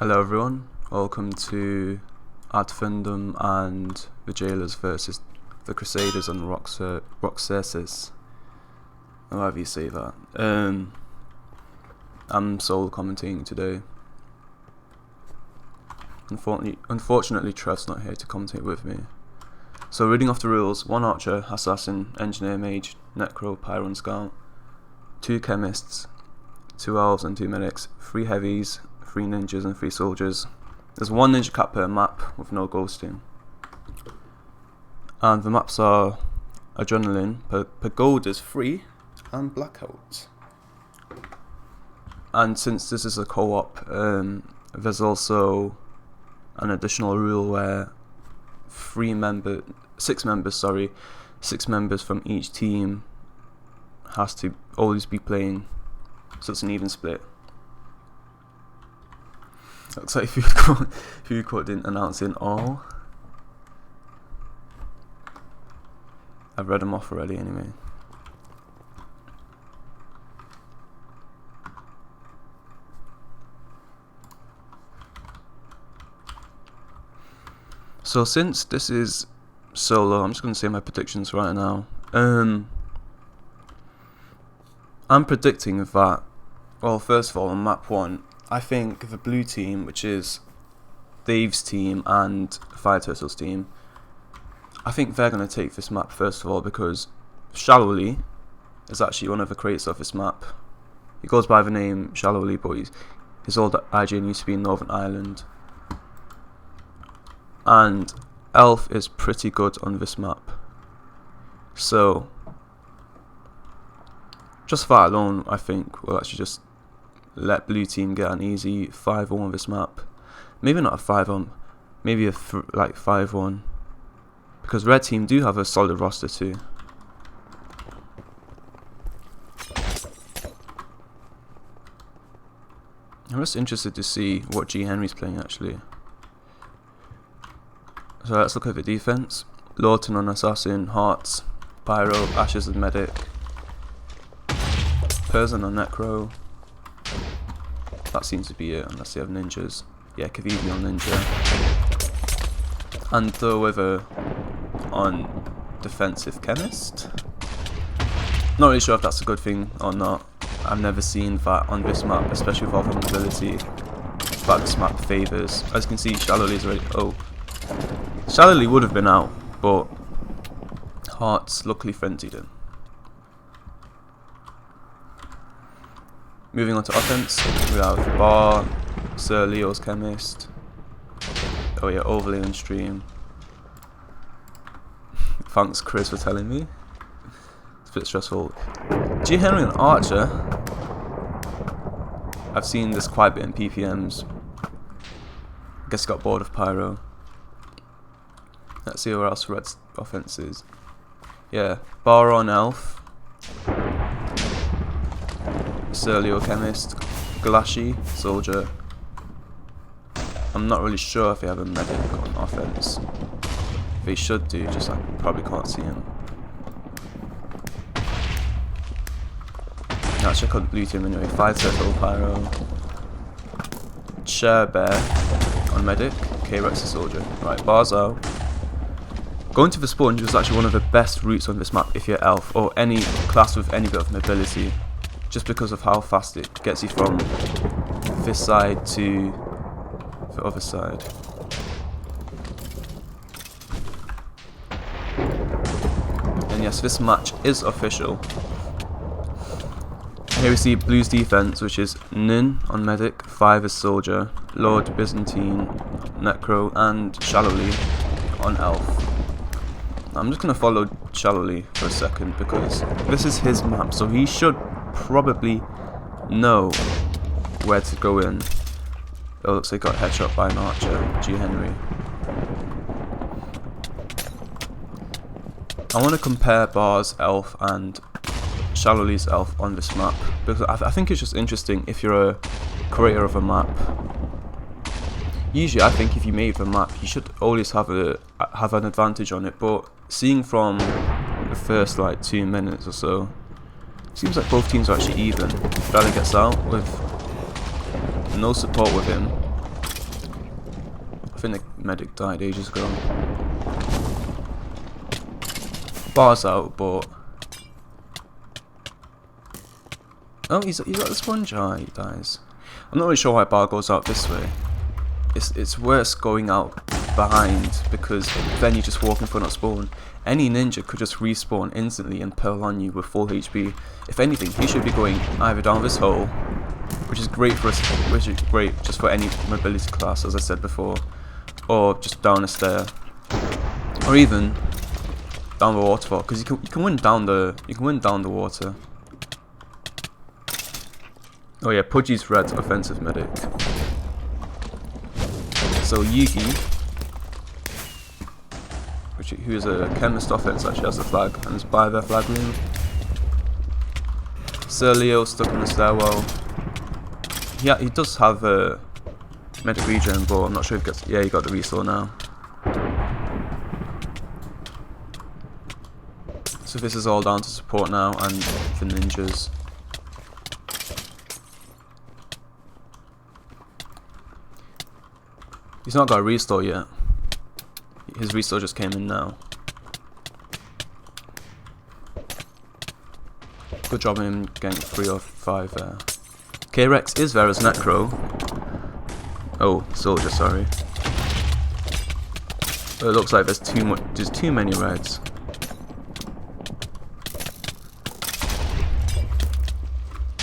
Hello everyone, welcome to Fundum and the Jailors versus the Crusaders and Roxerces, however you say that. I'm solo commentating today. Unfortunately Trev's not here to commentate with me. So reading off the rules: 1 archer, assassin, engineer, mage, necro, pyro and scout, 2 chemists, 2 elves and 2 medics, 3 heavies, 3 ninjas and 3 soldiers. There's 1 ninja cap per map with no ghosting. And the maps are Adrenaline, per gold is free, and Blackout. And since this is a co-op, there's also an additional rule where 6 members from each team has to always be playing, so it's an even split. Looks like Food didn't announce in all. I've read them off already anyway. So since this is solo, I'm just going to say my predictions right now. I'm predicting that, well, first of all, on map 1, I think the blue team, which is Dave's team and Fire Turtle's team, I think they're going to take this map first of all, because Shallowly is actually one of the creators of this map. He goes by the name Shallowly, but his old IGN used to be in Northern Ireland. And Elf is pretty good on this map. So just that alone, I think we'll actually just let blue team get an easy 5-1 on this map. Maybe not a 5-1, maybe a 5-1, because red team do have a solid roster too. I'm just interested to see what G Henry's playing actually. So let's look at the defense. Lawton on assassin, Hearts, Pyro, Ashes and medic, Persian on necro. That seems to be it, unless they have ninjas. Yeah, Kavivi on ninja. And the Wither on defensive chemist. Not really sure if that's a good thing or not. I've never seen that on this map, especially with other mobility, that this map favours. As you can see, Shallowly's already... Oh. Shallowly would have been out, but Hearts luckily frenzied him. Moving on to offense, we have Bar, Sir Leo's Chemist. Oh yeah, overlay on stream. Thanks Chris for telling me. It's a bit stressful. G Henry and Archer. I've seen this quite a bit in PPMs. I guess he got bored of Pyro. Let's see where else Red's offense is. Yeah, Bar on Elf. Sir Leo Chemist, Glashy, Soldier. I'm not really sure if they have a medic on offense. They should do, just I probably can't see him. Now check out the blue team anyway. 5 Turtle, Pyro, Chair Bear on medic, K-Rex Soldier. Right, Bars out. Going to the sponge is actually one of the best routes on this map if you're elf or any class with any bit of mobility, just because of how fast it gets you from this side to the other side. And yes, this match is official. Here we see Blue's defense, which is Nin on medic, 5 as soldier, Lord Byzantine, necro, and Shallowly on elf. I'm just going to follow Shallowly for a second because this is his map, so he should probably know where to go in. Oh, looks like he got headshot by an archer, G Henry. I want to compare Bar's elf and Shallowly's elf on this map because I think it's just interesting if you're a creator of a map. Usually I think if you made the map you should always have an advantage on it, but seeing from the first like 2 minutes or so, seems like both teams are actually even. Bradley gets out with no support with him. think the medic died ages ago. Bar's out, but oh, he's got the sponge. Ah, he dies. I'm not really sure why Bar goes out this way. It's worse going out behind, because then you just walk in front of spawn. Any ninja could just respawn instantly and pearl on you with full HP. If anything, he should be going either down this hole, which is great for us, which is great just for any mobility class, as I said before, or just down a stair, or even down the waterfall, because you can win down the water. Oh yeah, Pudgy's red offensive medic. So Yugi, who is a chemist offense, actually has a flag and is by their flag room. Sir Leo stuck in the stairwell. Yeah, he does have a medic regen, but I'm not sure if he gets. Yeah, he got the restore now. So this is all down to support now and the ninjas. He's not got a restore yet. His restore just came in now. Good job on him getting 3 or 5 there. K-Rex is there as Necro. Oh, Soldier, sorry. But it looks like there's too many reds.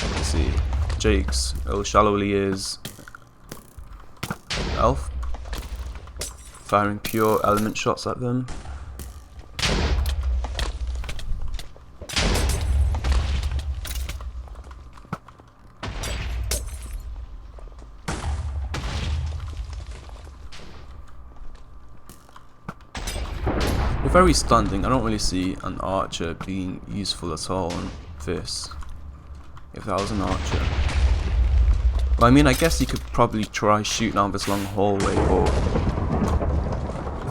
Let's see. Jake's. Oh, Shallowly is Elf. Firing pure element shots at them. We're very standing. I don't really see an archer being useful at all in this. If that was an archer. Well, I mean, I guess you could probably try shoot down this long hallway, but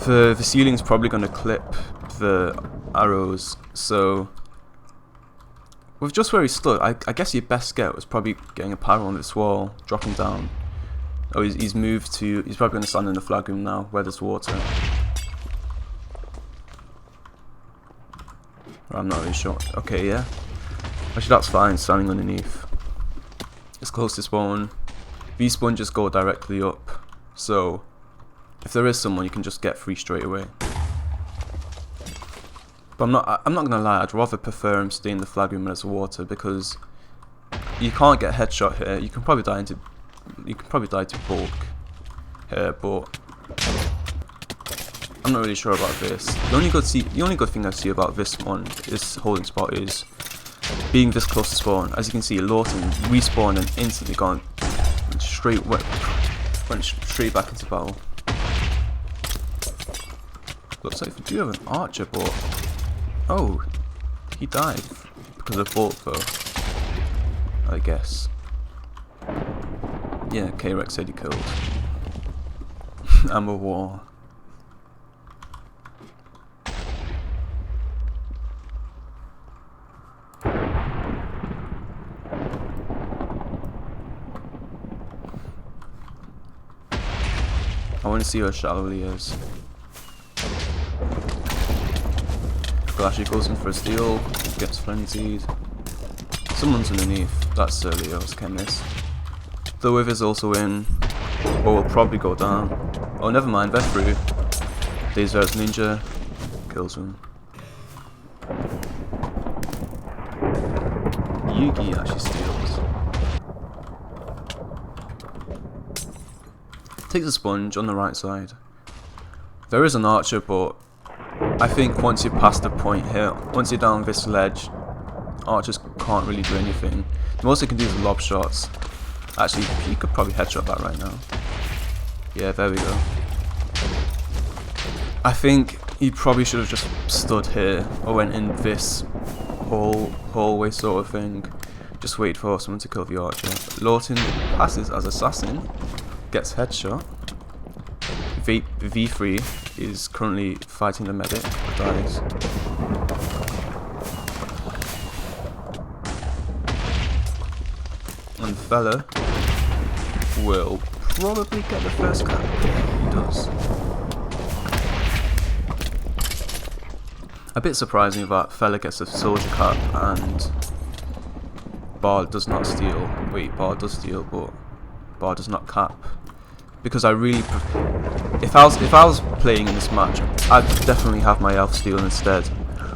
the ceiling's probably going to clip the arrows, so with just where he stood, I guess your best get was probably getting a pyro on this wall, dropping down. Oh, he's moved to, he's probably going to stand in the flag room now, where there's water. I'm not really sure. Okay, yeah. Actually, that's fine, standing underneath. It's close to spawn. These sponges go directly up, so if there is someone, you can just get free straight away. But I'm not gonna lie, I'd rather prefer him stay in the flag room as water, because you can't get headshot here. You can probably die to bulk here, but I'm not really sure about this. The only good thing I see about this one, this holding spot, is being this close to spawn. As you can see, Lawton respawned and instantly went straight back into battle. Looks like we do have an archer, but oh, he died because of bulk though, I guess. Yeah, K-Rex said he killed. Amber War. I want to see how shallow he is. Flashy goes in for a steal, gets frenzied. Someone's underneath, that's Leo's chemist. The Wither is also in, but will probably go down. Oh, never mind, they're through. Dazer's ninja kills him. Yugi actually steals. Takes a sponge on the right side. There is an archer, but I think once you're past the point here, once you're down this ledge, archers can't really do anything. The most they can do is lob shots. Actually, you could probably headshot that right now. Yeah, there we go. I think he probably should have just stood here or went in this hallway sort of thing. Just wait for someone to kill the archer. Lawton passes as assassin, gets headshot. V3 is currently fighting the medic, dies. And the fella will probably get the first cap. He does. A bit surprising that Fella gets a soldier cap and Bar does not steal. Wait, Bar does steal, but Bar does not cap. Because I really, if I was playing in this match, I'd definitely have my elf steal instead.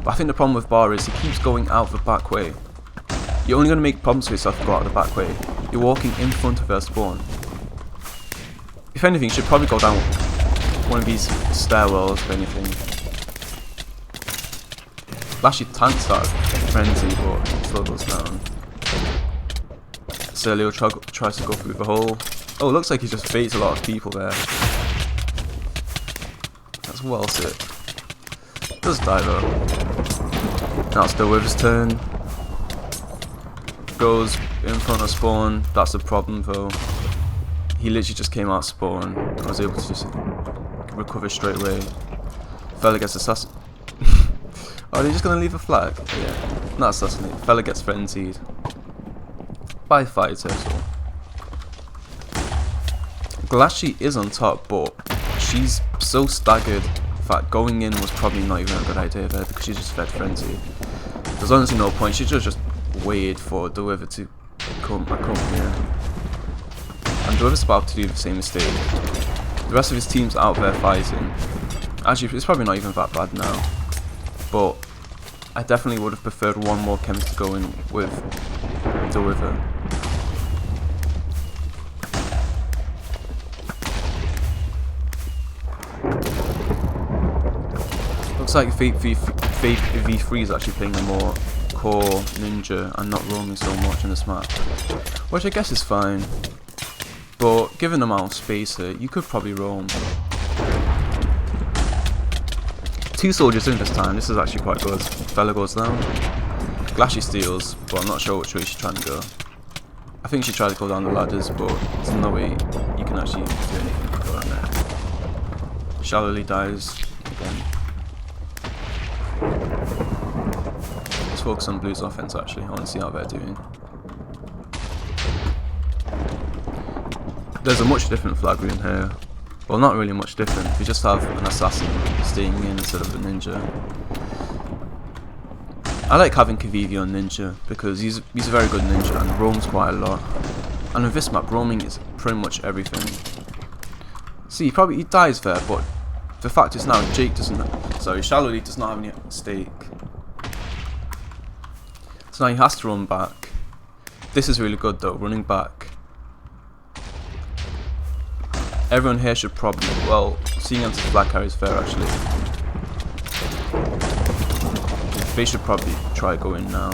But I think the problem with Bar is he keeps going out the back way. You're only going to make problems for yourself if you go out the back way. You're walking in front of their spawn. If anything, you should probably go down one of these stairwells, if anything. Actually, tanks that frenzy, but still goes down. Celio tries to go through the hole. Oh, it looks like he just baits a lot of people there. That's well sick. Does die though. Now it's the Wither's turn. Goes in front of spawn. That's the problem though. He literally just came out spawn. I was able to just recover straight away. Fella gets assassinated. Are they just gonna leave a flag? Yeah. Not assassinated. Fella gets frenzied. By fighter, so. Glassy is on top, but she's so staggered that going in was probably not even a good idea there because she just fed frenzy. There's honestly no point. She just waited for the Wither to come here. And the Wither's about to do the same mistake. The rest of his team's out there fighting. Actually, it's probably not even that bad now. But I definitely would have preferred one more chemist to go in with the Wither. Looks like Fate v3 is actually playing a more core ninja and not roaming so much in this map, which I guess is fine. But given the amount of space here, you could probably roam. 2 soldiers in this time. This is actually quite good. Fella goes down. Glassy steals, but I'm not sure which way she's trying to go. I think she tried to go down the ladders, but there's no way you can actually do anything going there. Shallowly dies again. Let's focus on Blue's offense actually. I want to see how they're doing. There's a much different flag room here. Well, not really much different. We just have an assassin staying in instead of a ninja. I like having Kavivi on ninja because he's a very good ninja and roams quite a lot. And with this map, roaming is pretty much everything. See, he dies there, but the fact is now Shallowly does not have any stake. So now he has to run back. This is really good though, running back. Everyone here should probably, well, seeing as the flag carry is fair actually. They should probably try go in now,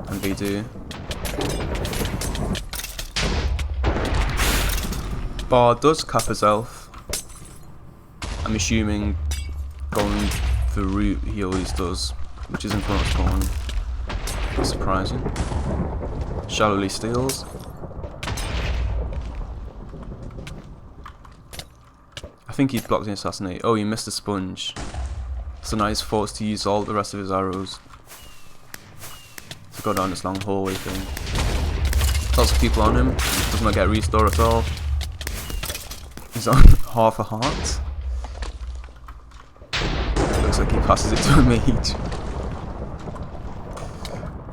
and they do. Bar does cap his elf. I'm assuming going the route he always does, which is in front of spawn. That's surprising. Shallowly steals. I think he blocked the assassinate. Oh, he missed the sponge. So now he's forced to use all the rest of his arrows to go down this long hallway thing. Lots of people on him. Does not get restore at all. He's on half a heart. Looks like he passes it to a mage.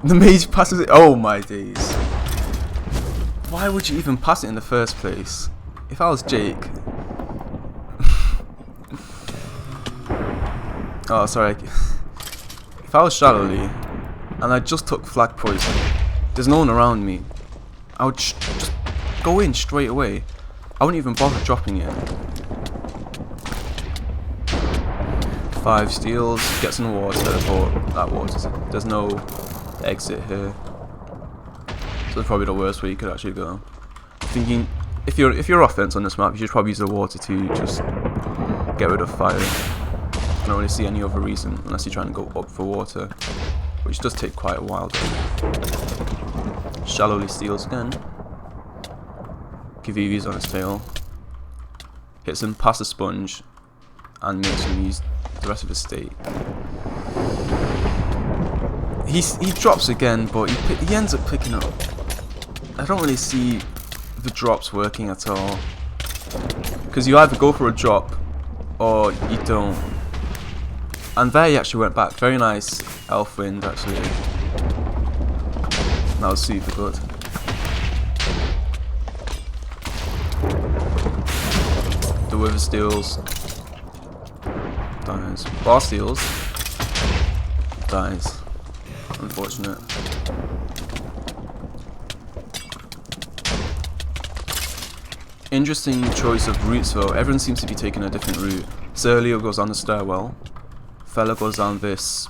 The mage passes it. Oh my days. Why would you even pass it in the first place? If I was Jake. Oh, sorry. If I was Shallowly and I just took flag poison, there's no one around me, I would just go in straight away. I wouldn't even bother dropping it. 5 steals, gets in the water, but that water, there's no exit here. So it's probably the worst way you could actually go. Thinking, if you're offense on this map, you should probably use the water to just get rid of fire. I don't really see any other reason unless you're trying to go up for water, which does take quite a while though. Shallowly steals again. Kavivi's on his tail. Hits him past the sponge and makes him use the rest of his stake. He drops again, but he ends up picking up. I don't really see the drops working at all. because you either go for a drop or you don't. And there he actually went back. Very nice elf wind actually. That was super good. The wither steals. Dies. Bar steals. Dies. Unfortunate. Interesting choice of routes though. Everyone seems to be taking a different route. Surleo goes down the stairwell. Fella goes down this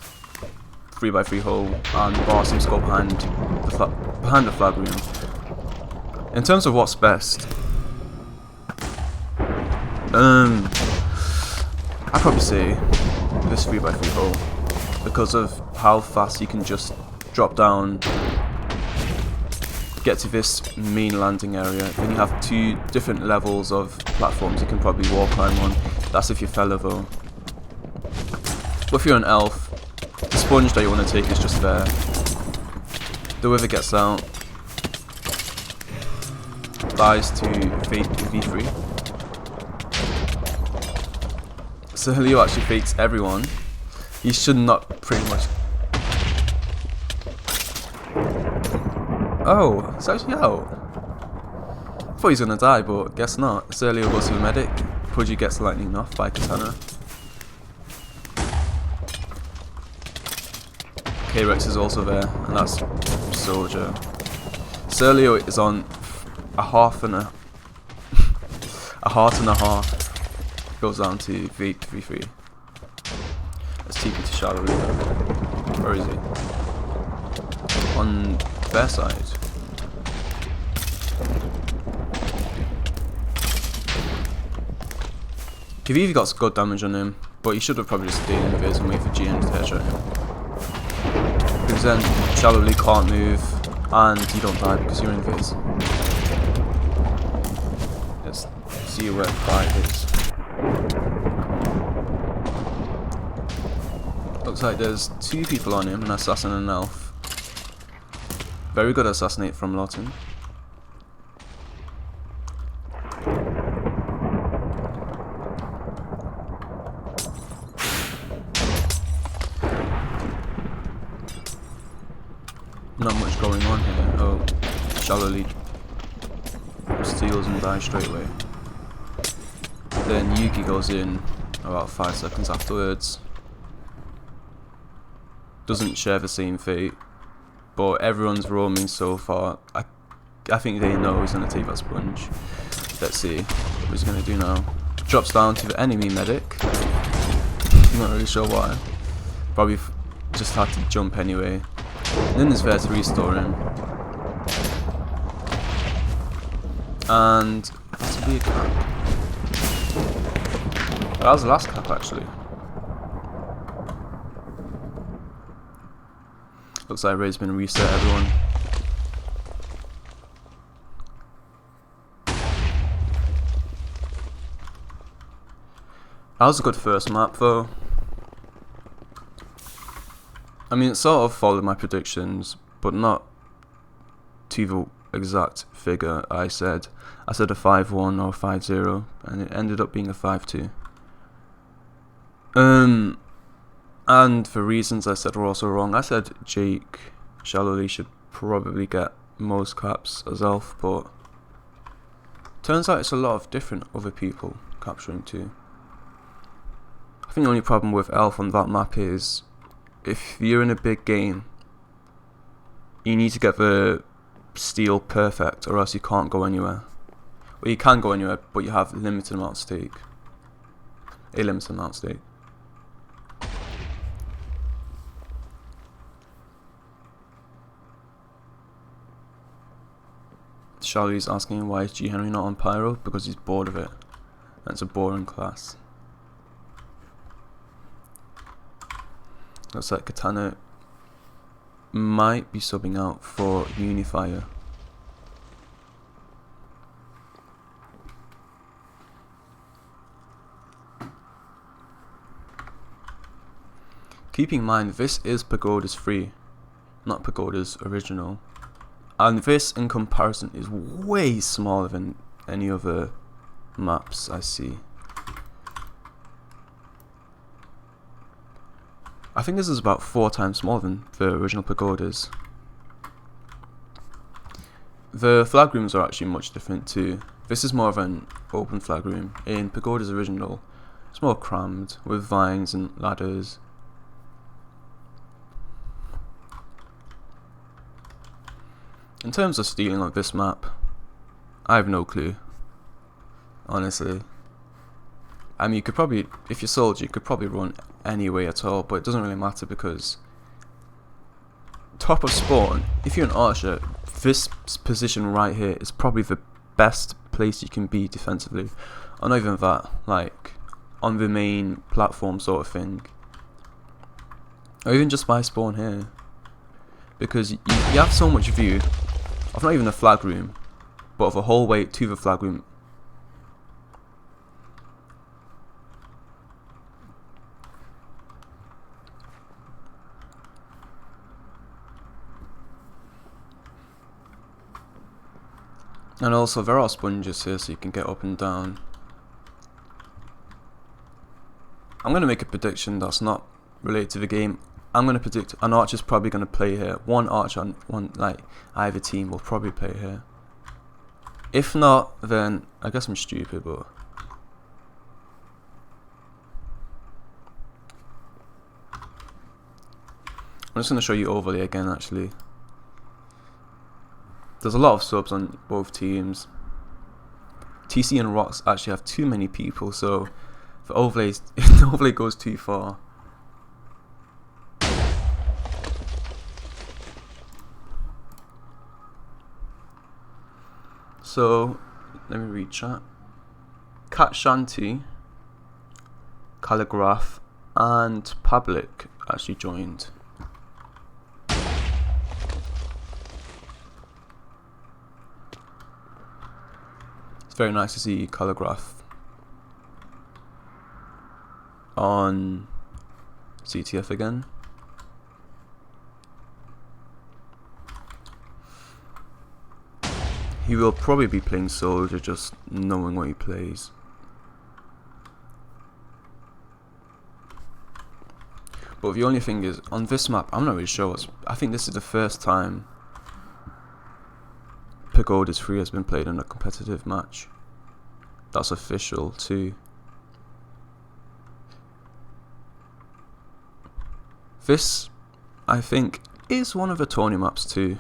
3x3 hole, and Bar seems to go behind the flag room. In terms of what's best, I'd probably say this 3x3 hole because of how fast you can just drop down, get to this main landing area. Then you have 2 different levels of platforms you can probably wall climb on. That's if you're Fella though. But if you're an elf, the sponge that you want to take is just there. The wither gets out, dies to V3. So Leo actually fakes everyone. He should not pretty much. Oh, it's actually out. I thought he was gonna die, but guess not. Serlio goes to the medic. Pudgy gets lightning off by Katana. K-Rex is also there, and that's Soldier. Serlio is on a heart and a half. Goes down to V3. Let's TP to Shadow. Where is he? On their side. Kivivi got good damage on him, but he should have probably just stayed in the base and wait for GM to headshot him. Because then Shallowly can't move and you don't die because you're in phase. Let's see where 5 is. Looks like there's 2 people on him, an assassin and an elf. Very good assassinate from Lawton. Not much going on here. Oh, Shallowly steals and dies straight away. Then Yuki goes in about 5 seconds afterwards. Doesn't share the same fate, but everyone's roaming so far. I think they know he's going to take that sponge. Let's see what he's going to do now. Drops down to the enemy medic. I'm not really sure why. Probably just had to jump anyway. Nin is there to restore him. And that's a big cap. That was the last cap actually. Looks like Ray's been reset everyone. That was a good first map though. I mean, it sort of followed my predictions, but not to the exact figure I said. I said a 5-1 or 5-0, and it ended up being a 5-2. And for reasons I said were also wrong. I said Jake Shallowly should probably get most caps as elf, but turns out it's a lot of different other people capturing too. I think the only problem with elf on that map is if you're in a big game, you need to get the steal perfect or else you can't go anywhere. Well, you can go anywhere, but you have a limited amount of stake. Charlie's asking why is G Henry not on Pyro? Because he's bored of it. That's a boring class. Looks like Katana might be subbing out for Unifier. Keep in mind, this is Pagoda's 3, not Pagoda's original. And this, in comparison, is way smaller than any other maps I see. I think this is about 4 times smaller than the original pagodas. The flag rooms are actually much different too. This is more of an open flag room. In Pagoda's original, it's more crammed with vines and ladders. In terms of stealing on this map, I have no clue, honestly. I mean, you could probably, if you're soldier, you could probably run any way at all, but it doesn't really matter because top of spawn, if you're an archer, this position right here is probably the best place you can be defensively. Or not even that, like on the main platform sort of thing. Or even just by spawn here. Because you have so much view of not even the flag room, but of a whole way to the flag room. And also there are sponges here so you can get up and down. I'm going to make a prediction that's not related to the game. I'm going to predict an archer's probably going to play here. One archer on one, like, either team will probably play here. If not, then I guess I'm stupid, but I'm just going to show you overlay again actually. There's a lot of subs on both teams. TC and Rox actually have too many people, so if the overlay goes too far. So let me read chat. Cat Shanty, Calligraph, and Public actually joined. Very nice to see Calligraph on CTF again. He will probably be playing soldier, just knowing what he plays. But the only thing is, on this map, I'm not really sure. I think this is the first time Pagoda's 3 has been played in a competitive match. That's official too. This, I think, is one of the Tony maps too.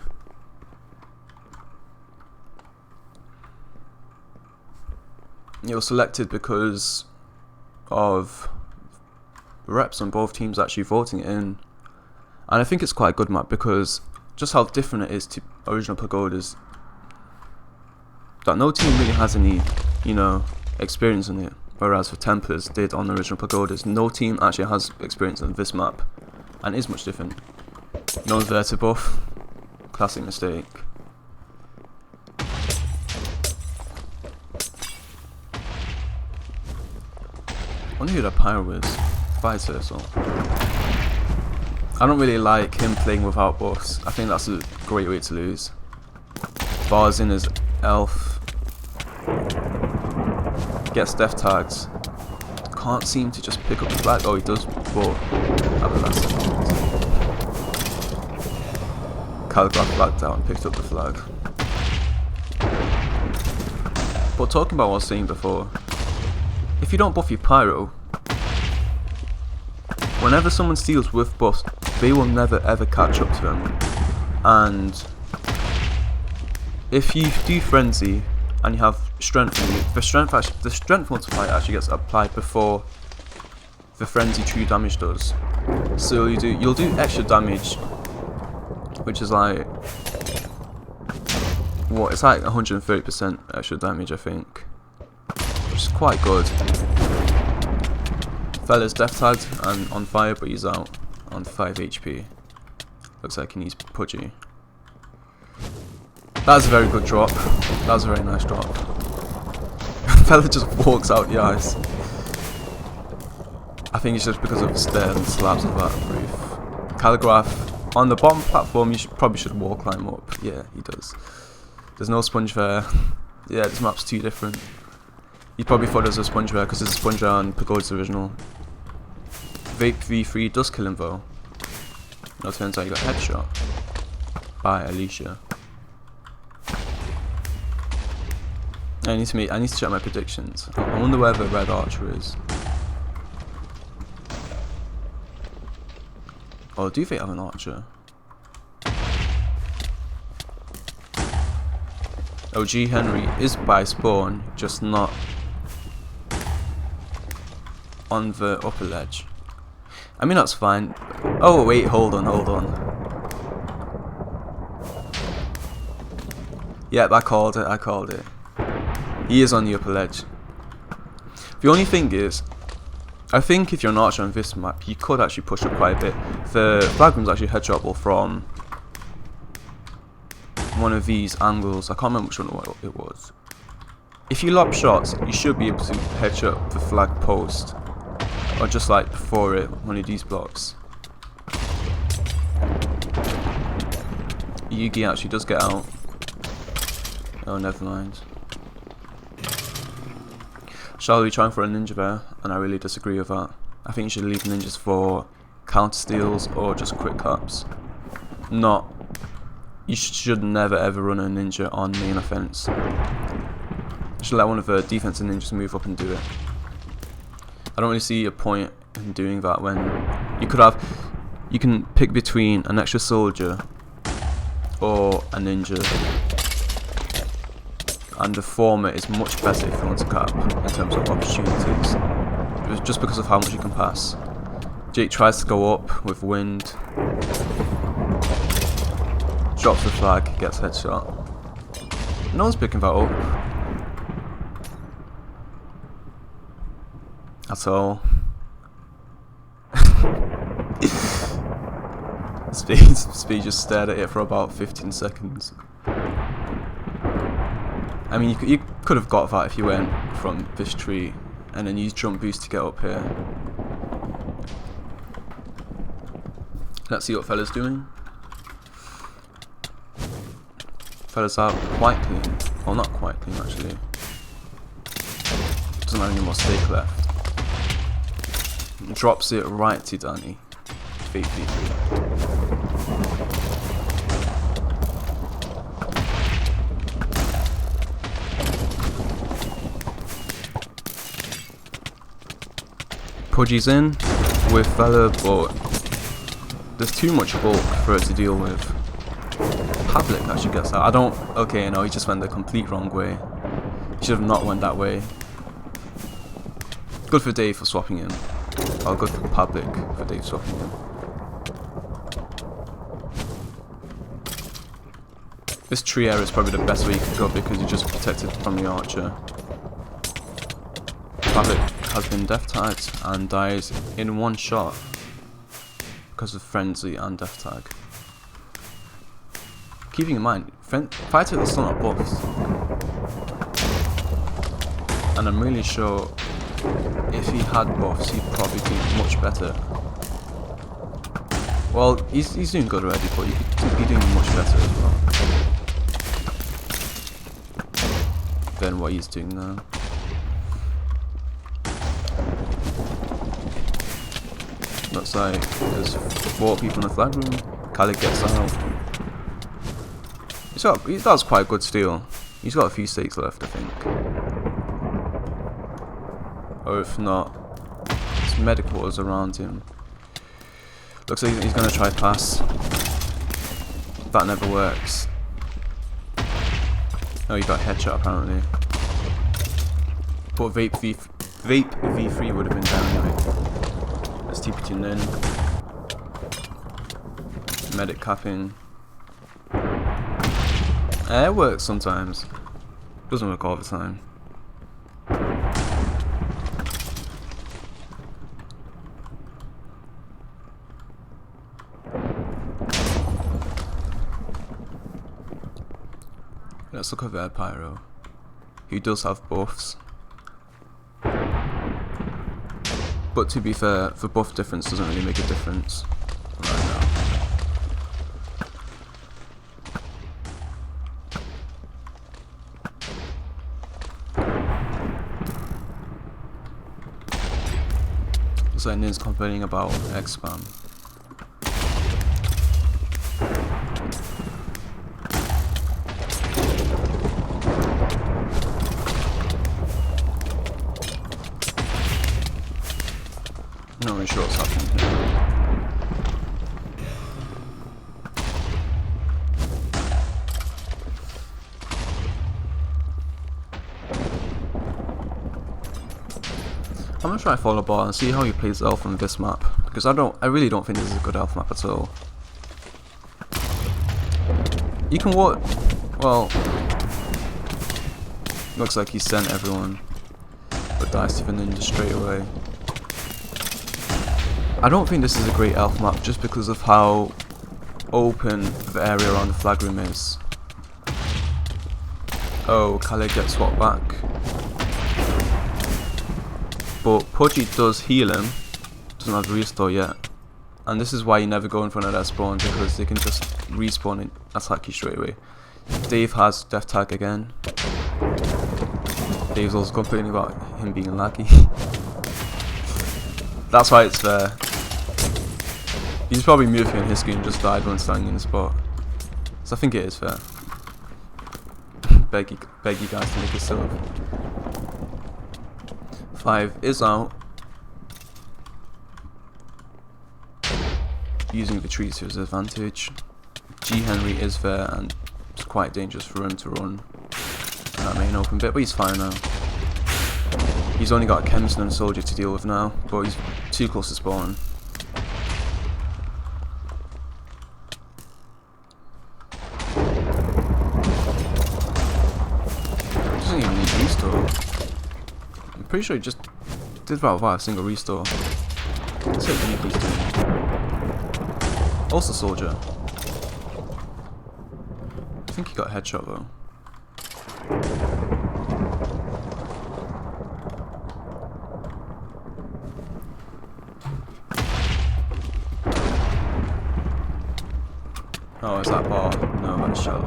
It was selected because of reps on both teams actually voting it in. And I think it's quite a good map because just how different it is to original Pagodas. That no team really has any, you know, experience in it, whereas for Templars did on the original Pagodas. No team actually has experience on this map, and it is much different. No one's there to buff. Classic mistake. I wonder who that pyro is. Vice versa. I don't really like him playing without buffs. I think that's a great way to lose. Bars in his elf. Gets death tags. Can't seem to just pick up the flag. Oh, he does, but at the last second. Calligraph flagged out and picked up the flag. But talking about what I was saying before, if you don't buff your pyro, whenever someone steals with buffs, they will never ever catch up to them. And if you do frenzy and you have strength, the strength multiplier actually gets applied before the frenzy true damage does. So you'll do extra damage, which is like what? It's like 130% extra damage, I think, which is quite good. Fella's death tagged and on fire, but he's out on 5 HP. Looks like he needs Pudgy. That's a very good drop. That was a very nice drop. Fella just walks out the ice. I think it's just because of the stairs and slabs of that roof. Calligraph on the bottom platform. You probably should wall climb up. Yeah, he does. There's no sponge there. Yeah, this map's too different. You probably thought it was a sponge rare because it's a sponge rare on Pagoda's original. Vape V3 does kill him though. No, turns out you got headshot by Alicia. I need to check my predictions. I wonder where the red archer is. Oh, do they have an archer? Oh, G Henry is by spawn, just not on the upper ledge. I mean, that's fine. Oh wait, hold on. Yep, I called it. He is on the upper ledge. The only thing is, I think if you're an archer on this map, you could actually push up quite a bit. The flag room's actually headshotable from one of these angles. I can't remember which one it was. If you lob shots, you should be able to headshot the flag post, or just like before it, one of these blocks. Yugi actually does get out. Oh, never mind. Shall we try for a ninja there? And I really disagree with that. I think you should leave ninjas for counter steals or just quick cups. You should never ever run a ninja on main offense. You should let one of the defensive ninjas move up and do it. I don't really see a point in doing that when you can pick between an extra soldier or a ninja. And the former is much better if you want to cap in terms of opportunities. Just because of how much you can pass. Jake tries to go up with wind. Drops the flag, gets headshot. No one's picking that up. At all. Speed just stared at it for about 15 seconds. I mean, you could have got that if you went from this tree and then used jump boost to get up here. Let's see what fella's doing. Fella's out quite clean. Well, not quite clean actually. Doesn't have any more stake left. Drops it right to Danny. 3v3. Pudgy's in with fella, but there's too much bulk for it to deal with. Pavlik actually gets out. Okay, no, he just went the complete wrong way. He should have not went that way. Good for Dave for swapping in. Oh, good for Pavlik for Dave swapping in. This tree area is probably the best way you could go because you're just protected from the archer. Pavlik has been death tagged and dies in one shot because of frenzy and death tag. Keeping in mind, fighters are still not buffs, and I'm really sure if he had buffs, he'd probably do much better. Well, he's doing good already, but he'd be doing much better as well than what he's doing now. Looks like there's 4 people in the flag room. Khaled gets out. That was quite a good steal. He's got a few stakes left, I think. Or if not, his medic was around him. Looks like he's going to try pass. That never works. Oh, he got a headshot apparently. But Vape V3 would have been down anyway. Let's TP in. Medic capping. It works sometimes. Doesn't work all the time. Let's look over at Pyro, who does have buffs. But to be fair, the buff difference doesn't really make a difference right now. So Nin's complaining about X spam. Not really sure what's happening here. I'm gonna try follow ball and see how he plays elf on this map, because I really don't think this is a good elf map at all. You can walk. Well, looks like he sent everyone, but dies to the ninja straight away. I don't think this is a great elf map just because of how open the area around the flag room is. Oh, Khaled gets swapped back. But Pudgy does heal him, doesn't have the restore yet. And this is why you never go in front of their spawn, because they can just respawn and attack you straight away. Dave has death tag again. Dave's also complaining about him being laggy. That's why it's fair. He's probably moving on his screen and just died when standing in the spot. So I think it is fair. beg you guys to make a sub. 5 is out. Using the trees to his advantage. G Henry is there and it's quite dangerous for him to run in that main open bit, but he's fine now. He's only got a chemist and a soldier to deal with now, but he's too close to spawn. Doesn't even need restore. I'm pretty sure he just did about a single restore. Let's see what he's doing. Also soldier. I think he got a headshot though. Oh, is that bar? No, that's shallow.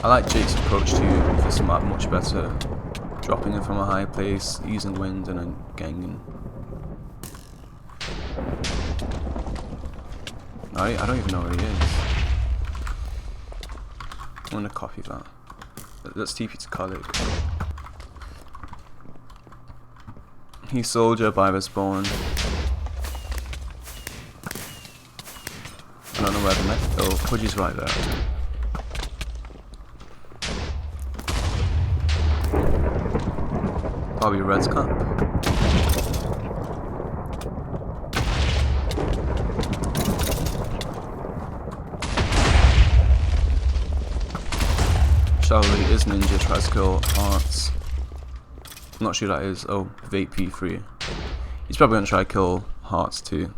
I like Jake's approach to this map much better. Dropping in from a high place, using wind and then getting in. I don't even know where he is. I'm gonna copy that. Let's TP to Khalid. He's soldier by the spawn. I don't know where the method. Oh, Pudgy's right there. Probably Red's camp. Charlie is ninja, tries to kill Hearts. I'm not sure that is. Oh, Vape P3. He's probably gonna try to kill Hearts too.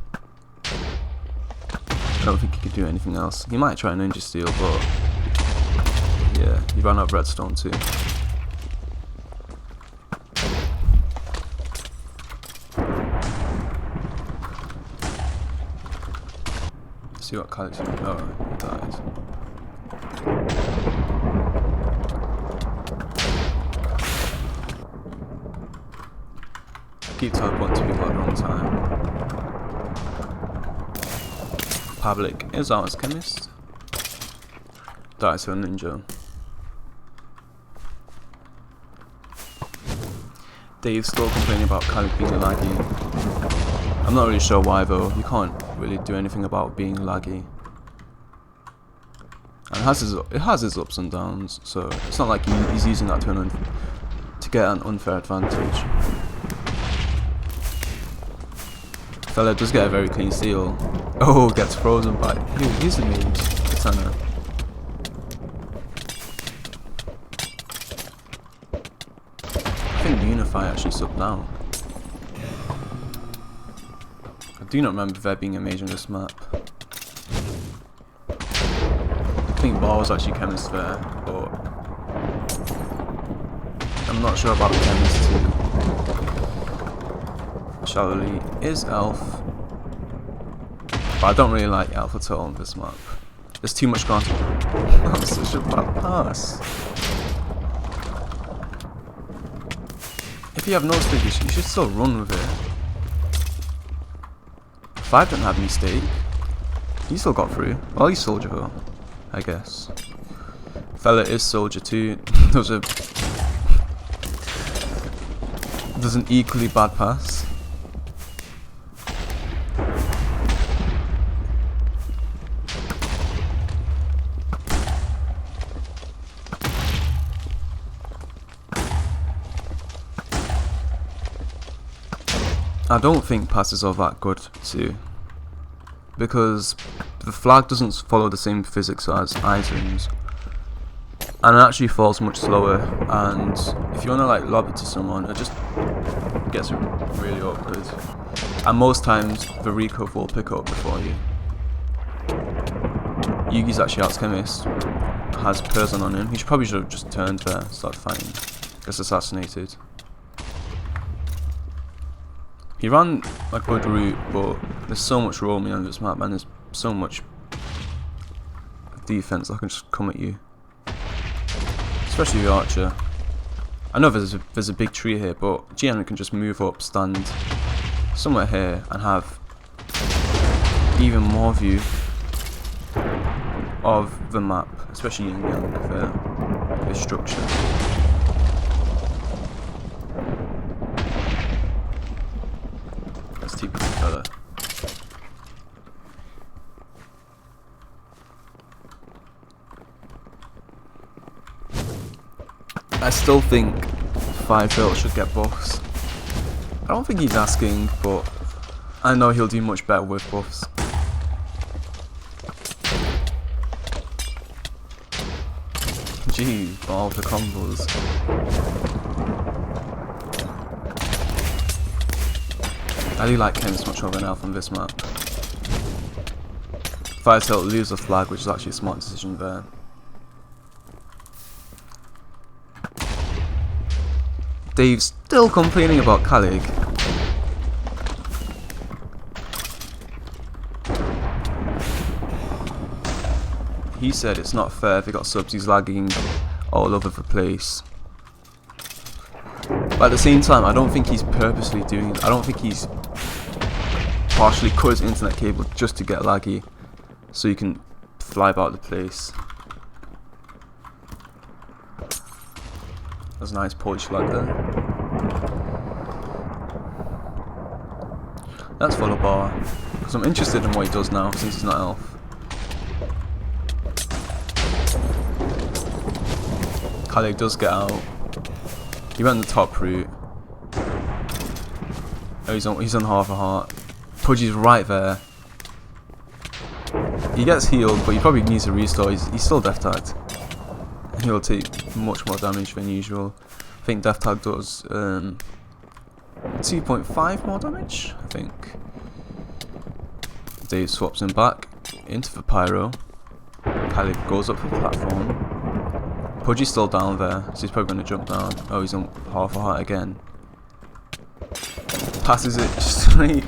I don't think he could do anything else. He might try ninja steal, but yeah, he ran out of redstone too. Let's see what Khaled's doing. Oh, he died. Keep teleporting to people at the wrong time. Public is out as chemist. Dies to a ninja. Dave's still complaining about Khaled being laggy. I'm not really sure why though. You can't really do anything about being laggy. And it has its ups and downs, so it's not like he's using that to get an unfair advantage. Fella does get a very clean steal. Oh, gets frozen by. He's a mage. Katana. I think Unify actually subbed down. I do not remember there being a mage on this map. I think Bar was actually chemist there, but I'm not sure about the chemist too. Charlie is elf, but I don't really like elf at all on this map. There's too much ground. That's such a bad pass. If you have no stick, you should still run with it. 5 didn't have any stake. He still got through. Well, he's soldier though, I guess. Fella is soldier too. There's an equally bad pass. I don't think passes are that good too, because the flag doesn't follow the same physics as items, and it actually falls much slower, and if you want to like lob it to someone, it just gets really awkward, and most times the recoil will pick up before you. Yugi's actually out chemist, has person on him. He probably should have just turned there, started fighting, gets assassinated. He ran a good route, but there's so much roaming on this map, and there's so much defense that can just come at you, especially the archer. I know there's a big tree here, but GN can just move up, stand somewhere here, and have even more view of the map, especially in the structure. Let's TP each other. I still think 5 turtles should get buffs. I don't think he's asking, but I know he'll do much better with buffs. Gee, all the combos. I do like Chemist much more than Elf on this map. 5 turtle lose a flag, which is actually a smart decision there. Dave's still complaining about Kalig. He said it's not fair if he got subs, he's lagging all over the place. But at the same time, I don't think he's purposely doing it. I don't think he's partially cut his internet cable just to get laggy, so you can fly about the place. That's a nice Polish flag there. Let's follow Bar, because I'm interested in what he does now, since he's not Elf. Kalig does get out. He went the top route. Oh, he's on half a heart. Pudgy's right there. He gets healed, but he probably needs a restore. He's still death tagged. He'll take much more damage than usual. I think death tag does 2.5 more damage, I think. Dave swaps him back into the pyro. Kalig goes up the platform. Pudgy's still down there, so he's probably going to jump down. Oh, he's on half a heart again. Passes it straight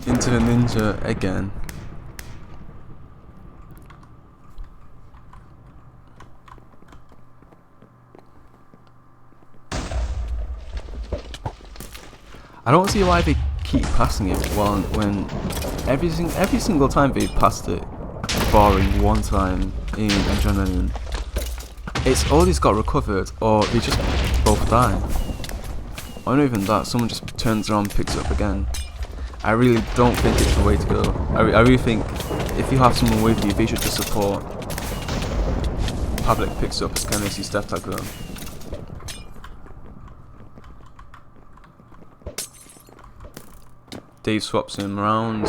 into the ninja again. I don't see why they keep passing it when every single time they passed it, barring one time in Adrenaline, it's always got recovered, or they just both die. Or not even that, someone just turns around and picks it up again. I really don't think it's the way to go. I really think if you have someone with you, they should just support. Pavlik picks up his chemist, he's death tag though. Dave swaps him around.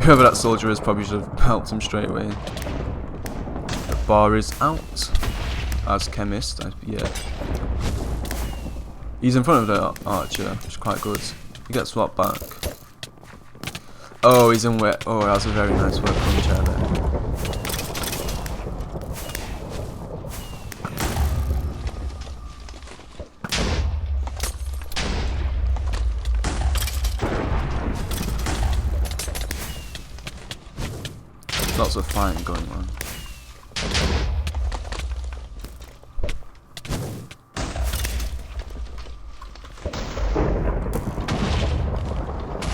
Whoever that soldier is probably should have helped him straight away. The bar is out as chemist. Yeah, he's in front of the archer, which is quite good. He gets swapped back. Oh, he's in wet. Oh, that's a very nice work from the chair there. Lots of fighting going on.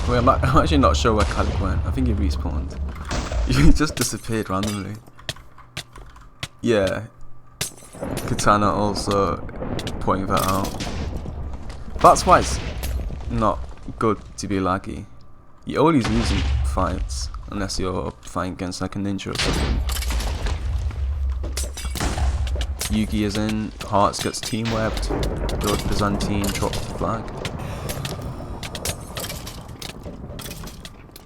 Wait, I'm actually not sure where Calic went. I think he respawned. He just disappeared randomly. Yeah. Katana also pointing that out. That's why it's not good to be laggy. You're always losing fights unless you're fighting against like a ninja or something. Yugi is in, Hearts gets team webbed, Lord Byzantine drops the flag.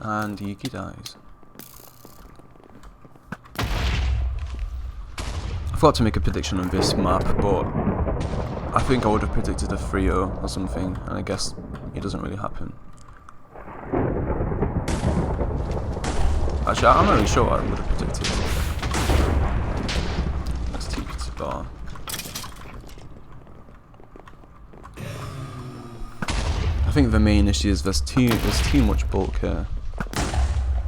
And Yugi dies. I forgot to make a prediction on this map, but I think I would have predicted a 3-0 or something, and I guess it doesn't really happen. Actually, I'm not really sure what I would have predicted. Let's TP to bar. I think the main issue is there's too much bulk here.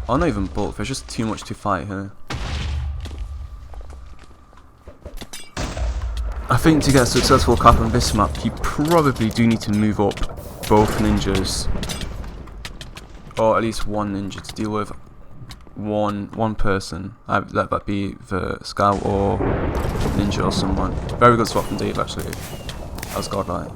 Or not even bulk, there's just too much to fight here. I think to get a successful cap on this map, you probably do need to move up both ninjas, or at least one ninja to deal with one person. Let that be the scout or ninja or someone. Very good swap from Dave actually. That was godlike.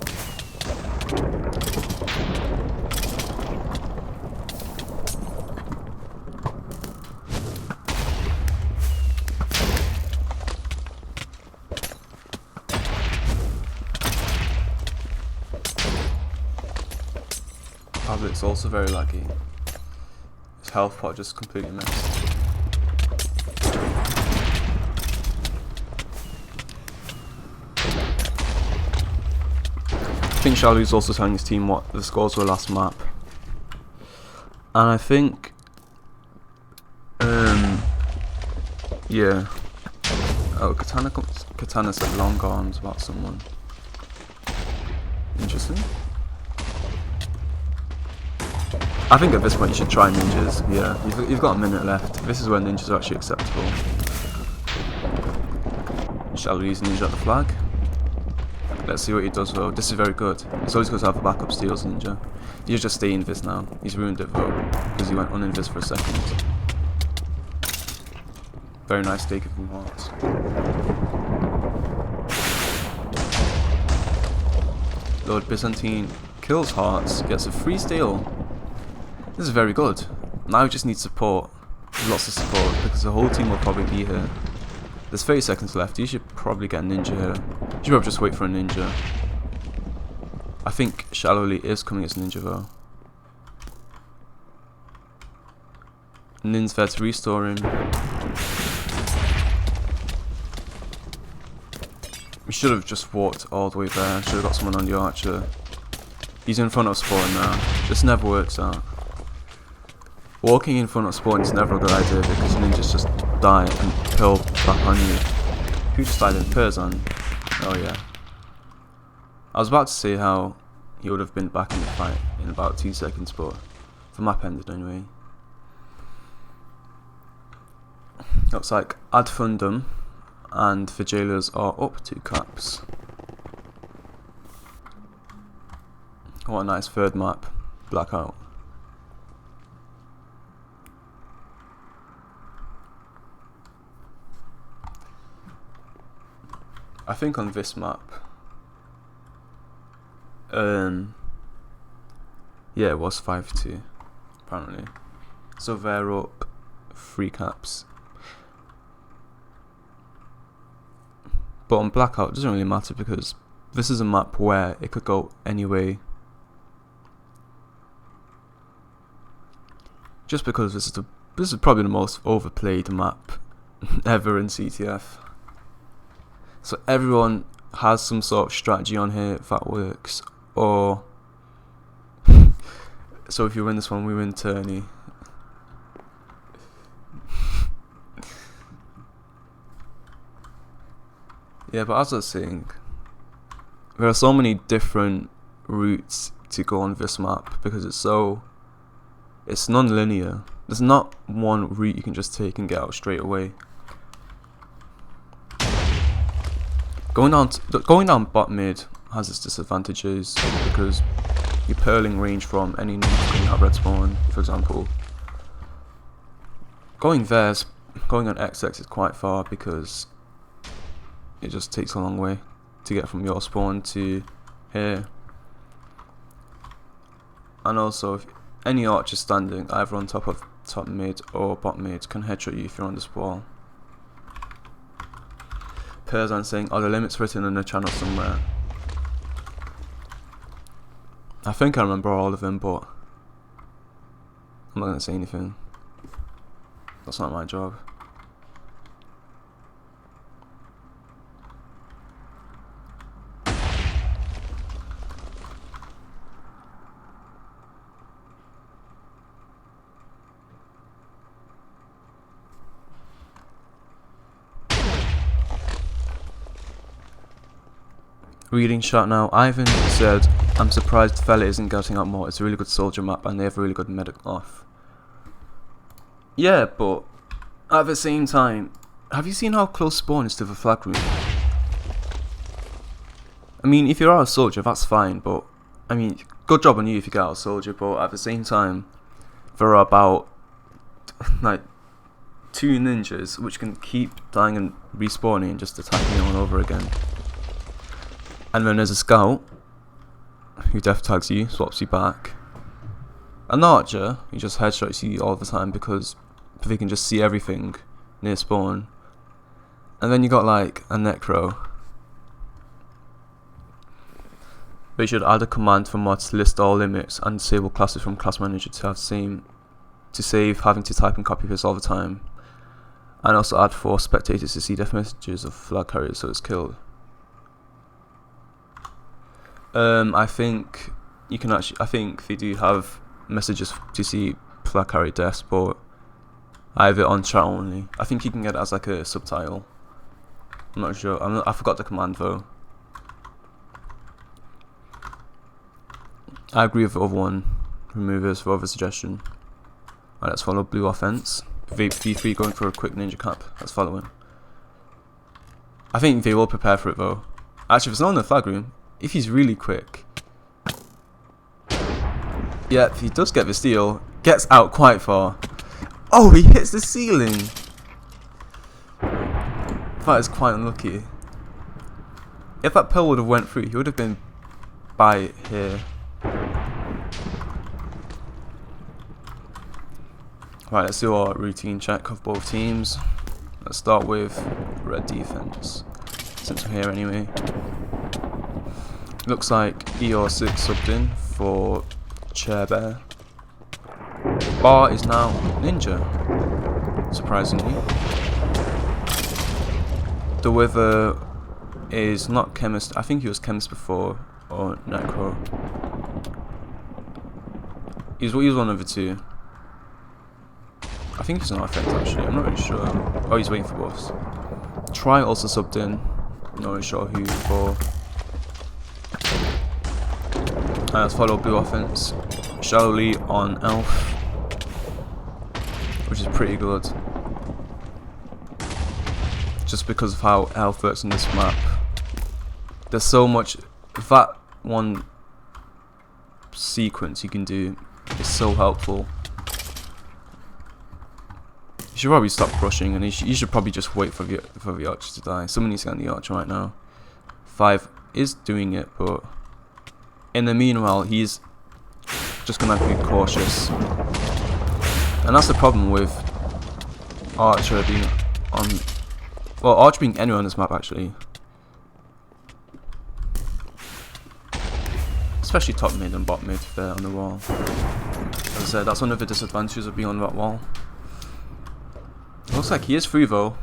It's also very laggy. His health pot just completely missed. I think Shalu's also telling his team what the scores were last map. And I think yeah. Oh, Katana said long arms about someone. Interesting. I think at this point you should try ninjas. Yeah, you've got a minute left. This is where ninjas are actually acceptable. Shall we use ninja at the flag? Let's see what he does though. This is very good. It's always good to have a backup steals ninja. He's just staying invis now. He's ruined it though, because he went uninvis for a second. Very nice take from Hearts. Lord Byzantine kills Hearts, gets a free steal. This is very good. Now we just need support. Lots of support, because the whole team will probably be here. There's 30 seconds left. You should probably get a ninja here. You should probably just wait for a ninja. I think Shallowly is coming as ninja though. Nin's there to restore him. We should have just walked all the way there. Should have got someone on the archer. He's in front of spawn now. This never works out. Walking in front of spawn is never a good idea because ninjas just die and pill back on you. Who just died in Perzan? Oh yeah. I was about to say how he would have been back in the fight in about 2 seconds, but the map ended anyway. Looks like Ad Fundum and the Jailors are up 2 caps. What a nice third map. Blackout. I think on this map, yeah, it was 5-2 apparently. So they're up 3 caps. But on Blackout, it doesn't really matter because this is a map where it could go any way. Just because this is probably the most overplayed map ever in CTF. So everyone has some sort of strategy on here that works, or so if you win this one, we win tourney. Yeah, but as I was saying, there are so many different routes to go on this map because it's non-linear. There's not one route you can just take and get out straight away. Going down bot mid has its disadvantages because your purling range from any ninja coming out red spawn, for example. Going on XX is quite far because it just takes a long way to get from your spawn to here. And also, if any archer standing either on top of top mid or bot mid can headshot you if you're on this wall. Perzan saying, are the limits written in the channel somewhere? I think I remember all of them, but I'm not going to say anything. That's not my job. Reading chat now. Ivan said, I'm surprised Fella isn't getting out more. It's a really good soldier map and they have a really good medic off. Yeah, but at the same time, have you seen how close spawn is to the flag room? I mean, if you're out a soldier, that's fine, but I mean, good job on you if you get out a soldier, but at the same time, there are about like 2 ninjas which can keep dying and respawning and just attacking you all over again. And then there's a scout who death tags you, swaps you back. An archer who just headshots you all the time because they can just see everything near spawn. And then you got like a necro. They should add a command for mods to list all limits and disable classes from class manager to save having to type and copy this all the time. And also add for spectators to see death messages of flag carriers so it's killed. I think you can actually. I think they do have messages to see flag carrier deaths, but I have it on chat only. I think you can get it as like a subtitle. I'm not sure. I forgot the command though. I agree with the other one. Remove this for other suggestion. Alright, let's follow blue offense. V3 going for a quick ninja cap. Let's follow him. I think they will prepare for it though. Actually, if it's not in the flag room. If he's really quick. Yeah, if he does get the steal, gets out quite far. Oh, he hits the ceiling. That is quite unlucky. If that pearl would have went through, he would have been by here. Right, let's do our routine check of both teams. Let's start with red defense, since I'm here anyway. Looks like ER6 subbed in for Chair Bear. Bar is now Ninja, surprisingly. The Wither is not Chemist. I think he was Chemist before, or Necro. He's one of the two. I think he's an offense actually, I'm not really sure. Oh, he's waiting for buffs. Try also subbed in. Not really sure who for. Let's follow blue offense. Shallowly on Elf, which is pretty good. Just because of how Elf works in this map. There's so much. That one sequence you can do is so helpful. You should probably stop rushing, and you should probably just wait for the archer to die. Someone needs to get on the archer right now. 5 is doing it, but in the meanwhile, he's just gonna have to be cautious. And that's the problem with Archer being on. Well, Archer being anywhere on this map actually. Especially top mid and bot mid there on the wall. As I said, that's one of the disadvantages of being on that wall. Looks like he is free though.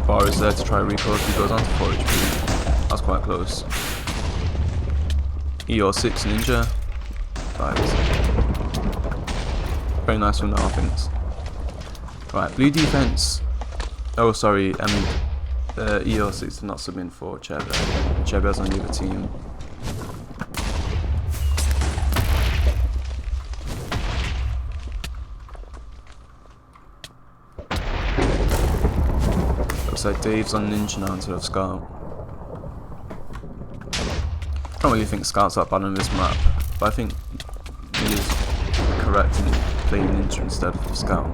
Bar is there to try recall if he goes on to 4 HP. That's quite close. ER6 Ninja. 5. Very nice one now, I think. Right, blue defense. Oh, sorry, I mean, ER6 did not sub in for Chebe. Chebe's on the other team. Looks like Dave's on Ninja now instead of Scout. don't really think Scout's that bad on this map, but I think he is correct in playing Ninja instead of Scout.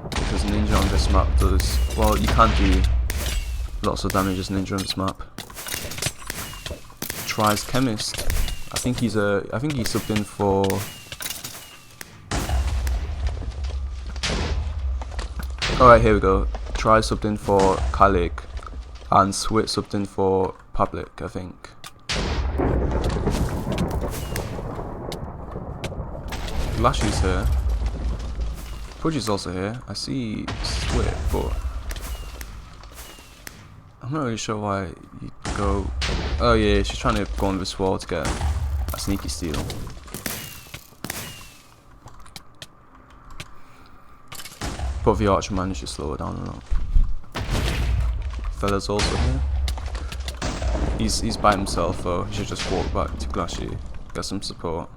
Because Ninja on this map does, well, you can do lots of damage as Ninja on this map. Tries Chemist. I think he subbed in for. Alright, here we go. Try subbed in for Kalik, and Swit subbed in for Public, I think. Lashy's here. Pudgy's also here. I see Swit, but I'm not really sure why you go. Oh yeah, she's trying to go on this wall to get a sneaky steal. But the Archer managed to slow her down a lot. Fella's also here. He's by himself though. He should just walk back to Glashy, get some support.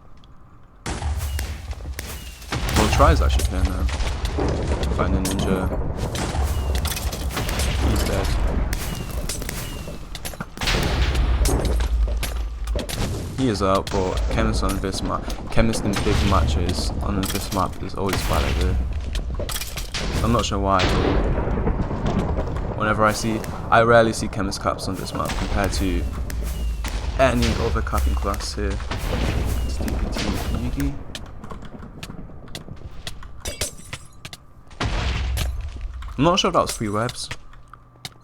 Well, Try's actually here now. Find a Ninja. He's dead. He is out, but Chemist on this map, Chemist in big matches on this map is always bad idea. I'm not sure why, but whenever I rarely see Chemist caps on this map compared to any other capping class here. It's DPT Yugi. I'm not sure if that was 3 webs.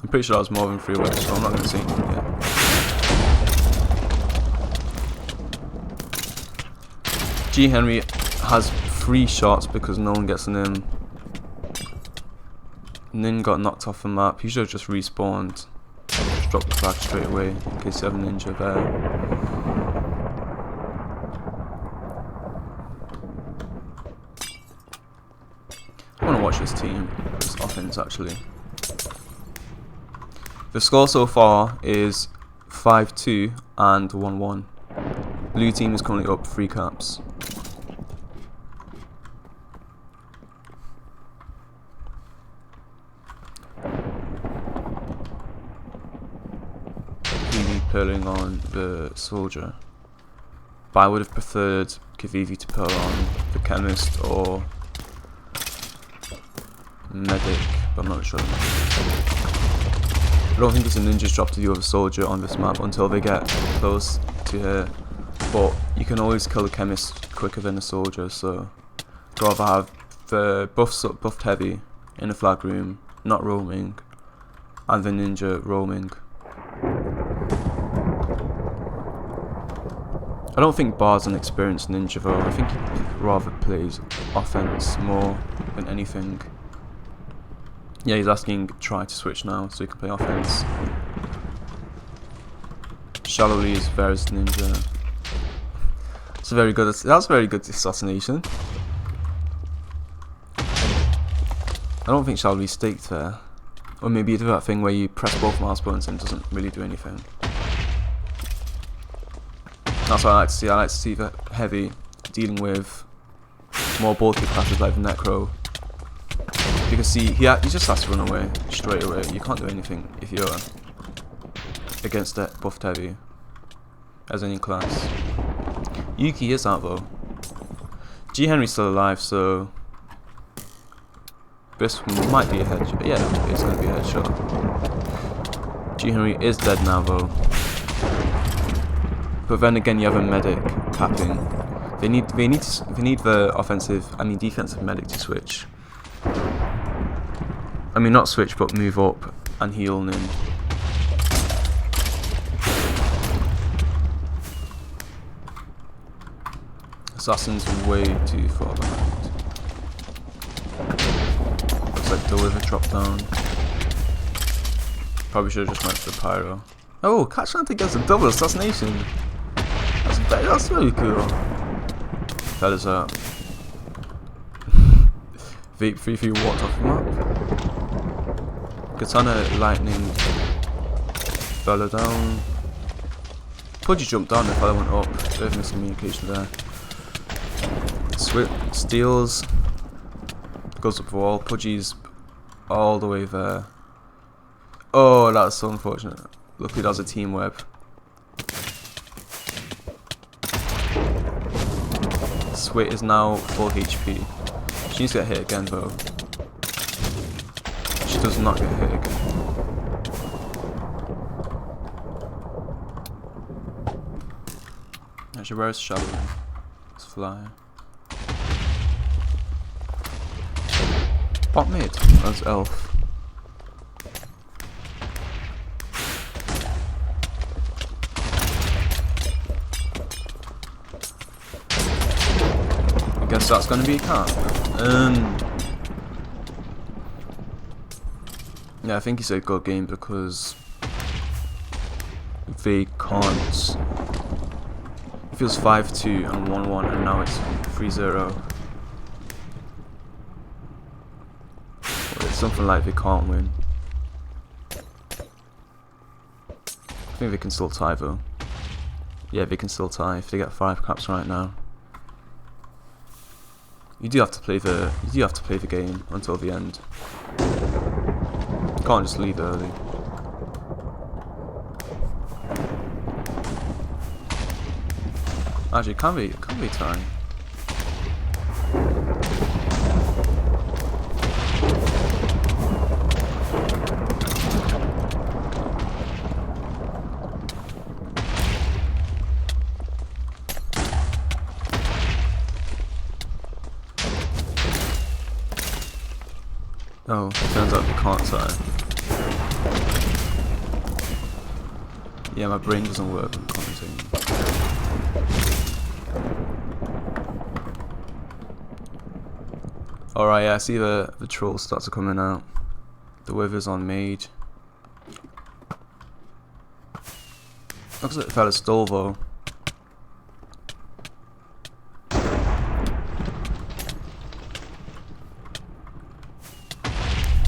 I'm pretty sure that was more than 3 webs, so I'm not going to say anything yet. G Henry has 3 shots because no one gets on him. Nin got knocked off the map. He should have just respawned. Just dropped the flag straight away in case you have a Ninja there. I want to watch this team, this offense actually. The score so far is 5-2 and 1-1. Blue team is currently up 3 caps. Pearling on the Soldier, but I would have preferred Kavivi to pearl on the Chemist or Medic, but I'm not sure. I don't think it's a Ninja's job to deal with a Soldier on this map until they get close to her, but you can always kill a Chemist quicker than a Soldier, so I'd rather have the buffed heavy in the flag room, not roaming, and the Ninja roaming. I don't think Bar's an experienced Ninja though. I think he rather plays offense more than anything. Yeah, he's asking Try to switch now so he can play offense. Shallowly is Vera's Ninja. That's very good. That's very good assassination. I don't think Shallowly staked there, or maybe you do that thing where you press both mouse buttons and it doesn't really do anything. That's what I like to see. I like to see the heavy dealing with more bulky classes like the Necro. You can see he just has to run away straight away. You can't do anything if you're against that buffed heavy as any class. Yuki is out though. G Henry's still alive, so this might be a headshot. Yeah, it's going to be a headshot. G Henry is dead now though. But then again, you have a medic capping. They need the defensive medic to switch. I mean, not switch, but move up and heal Nin. Assassin's way too far behind. Looks like deliver drop down. Probably should have just went for the pyro. Oh, Catch Hunter gets a double assassination. That's really cool. That is a Vape 3 walked off the map. Katana lightning fell down. Pudgy jumped down, the fella went up. Bit of miscommunication there. Swip steals, goes up the wall. Pudgy's all the way there. Oh, that's so unfortunate. Luckily, that's a team web. Wait is now full HP. She needs to get hit again though. She does not get hit again. Actually, where is Shadow? Let's fly. Bot mid. That's Elf. I guess that's gonna be a camp. Yeah, I think it's a good game because they can't. It feels 5-2 and 1-1, and now it's 3-0. It's something like they can't win. I think they can still tie though. Yeah, they can still tie if they get 5 caps right now. You do have to play the game until the end. You can't just leave early. Actually, can we tie? Oh, turns out we can't tie. Yeah, my brain doesn't work when commenting. Alright, yeah, I see the trolls start to coming out. The withers on mage. Looks like the fella stole though.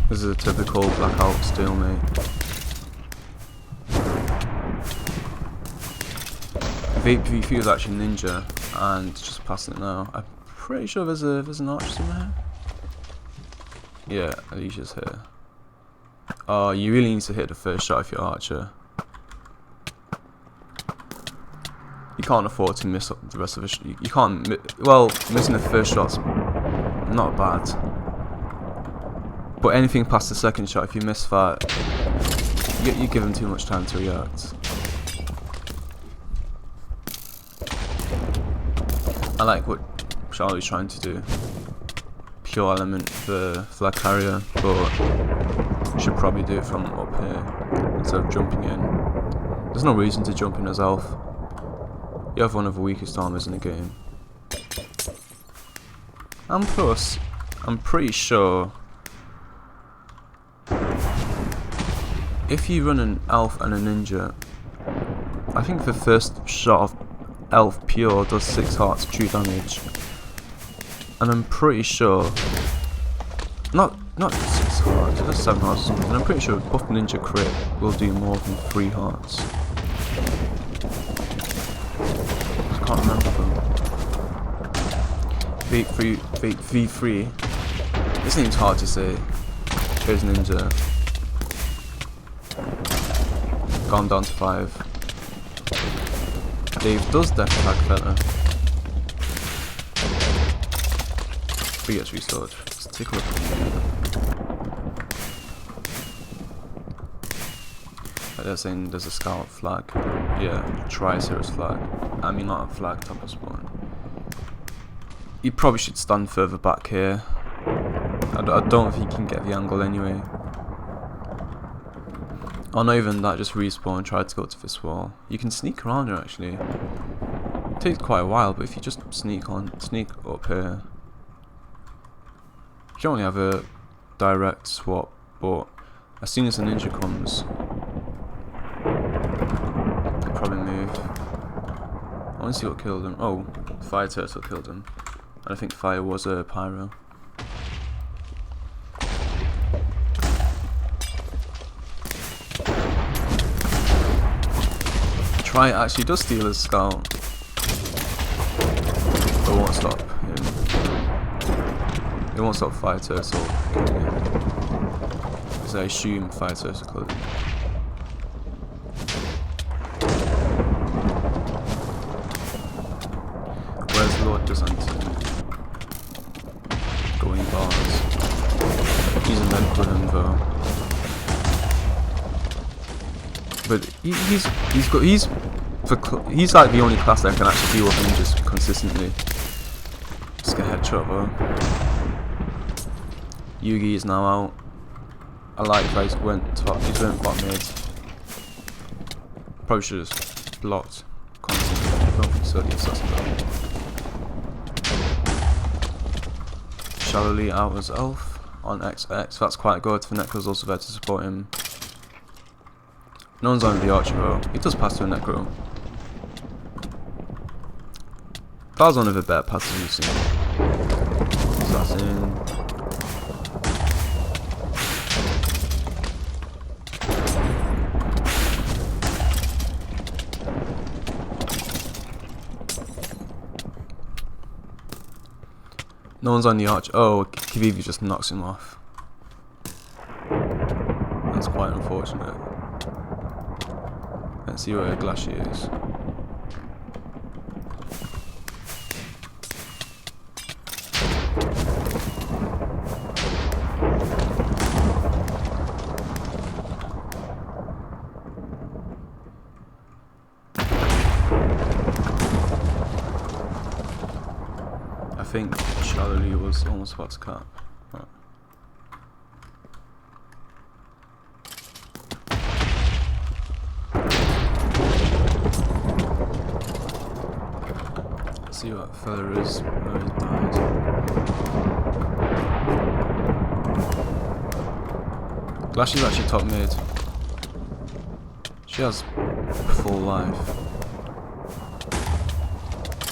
This is a typical blackout stalemate. VP was actually ninja and just passing it now. I'm pretty sure there's an archer somewhere. Yeah, Alicia's here. Oh, you really need to hit the first shot if you're archer. You can't afford to miss the rest of the you can't well, missing the first shot's not bad. But anything past the second shot, if you miss that, you give them too much time to react. I like what Charlie's trying to do. Pure element for flag carrier, but should probably do it from up here instead of jumping in. There's no reason to jump in as Elf. You have one of the weakest armors in the game. And plus, I'm pretty sure if you run an Elf and a Ninja, I think the first shot of Elf pure does 6 hearts true damage. And I'm pretty sure, not 6 hearts, it does 7 hearts or something. And I'm pretty sure buff Ninja crit will do more than 3 hearts. I can't remember though. V3. This name's hard to say. Here's Ninja. Gone down to 5. Dave does death attack fella. He gets restored. Let's take a look. They're saying there's a scout flag. Yeah, Triceratops flag. I mean, not a flag, top of spawn. You probably should stand further back here. I don't think you can get the angle anyway. Or not even that, just respawn, try to go to this wall. You can sneak around here actually. It takes quite a while, but if you just sneak up here. You can only have a direct swap, but as soon as the ninja comes, I'll probably move. I want to see what killed him. Oh, Fire Turtle killed him. And I think Fire was a pyro. Right, actually does steal his scout. But it won't stop him. It won't stop Fire Turtle. Because I assume Fire Turtle killed him. Where's Lord Byzantine? But he's like the only class that can actually deal with ninjas consistently. Just get headshot though. Yugi is now out. I like that he's went bot mid. Probably should have blocked constantly. Oh, so the assassin though. Shallowly out as elf on XX. That's quite good. Necro's also there to support him. No one's on the archer though. He does pass to a Necro. That was one of the better passes we've seen. Assassin. No one's on the arch. Oh, Kivivi just knocks him off. That's quite unfortunate. Let's see where Glashy is. I think Shallowly was almost about to cap. Right. Let's see what further is. Where he died. Glashy's actually top mid. She has full life.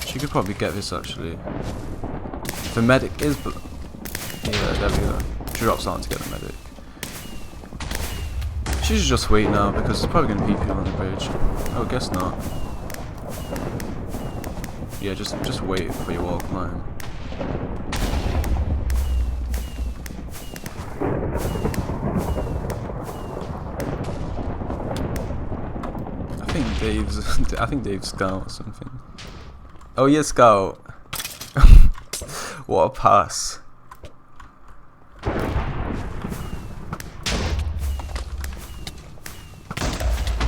She could probably get this actually. The medic is, but yeah, there we go. She drops down to get the medic. She should just wait now because it's probably going to PP on the bridge. Oh, guess not. Yeah, just wait for your wall climb. I think Dave's scout or something. Oh yeah, scout. What a pass.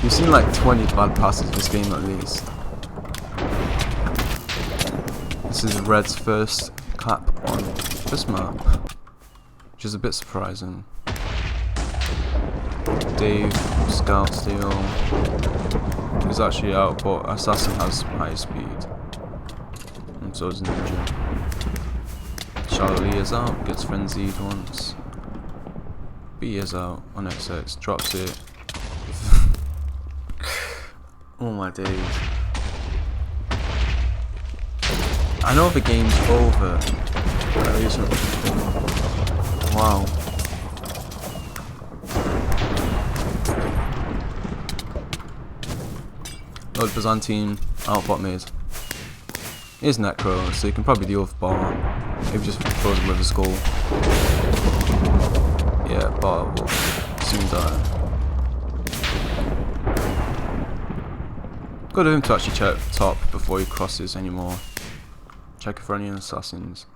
You've seen like 20 bad passes this game at least. This is Red's first cap on this map, which is a bit surprising. Dave, scout steal. He's actually out, but Assassin has high speed. And so does Ninja. Shallowly is out, gets frenzied once. B is out on XX, drops it. Oh my days. I know the game's over. Wow. Lord Byzantine out bot mid. Here's Necro, so you can probably deal with bar. Maybe just throws him with a skull. Yeah, bar will soon die. Good of him to actually check top before he crosses anymore. Check for any assassins.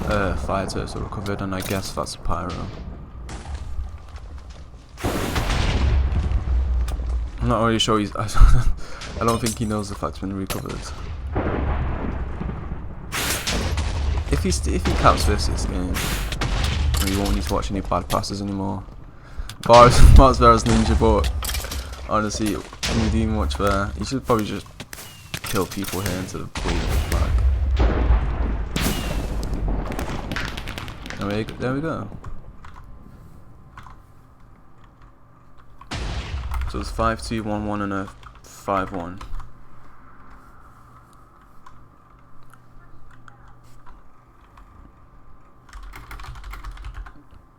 Fire turtle recovered, and I guess that's a pyro. I'm not really sure I don't think he knows the fact's been recovered. If he caps this game, you won't need to watch any bad passes anymore. Bar's there as Ninja, but honestly, can you do much there? You should probably just kill people here instead of bleeding back. There we go. So it's 5-2, 1-1, and a 5-1.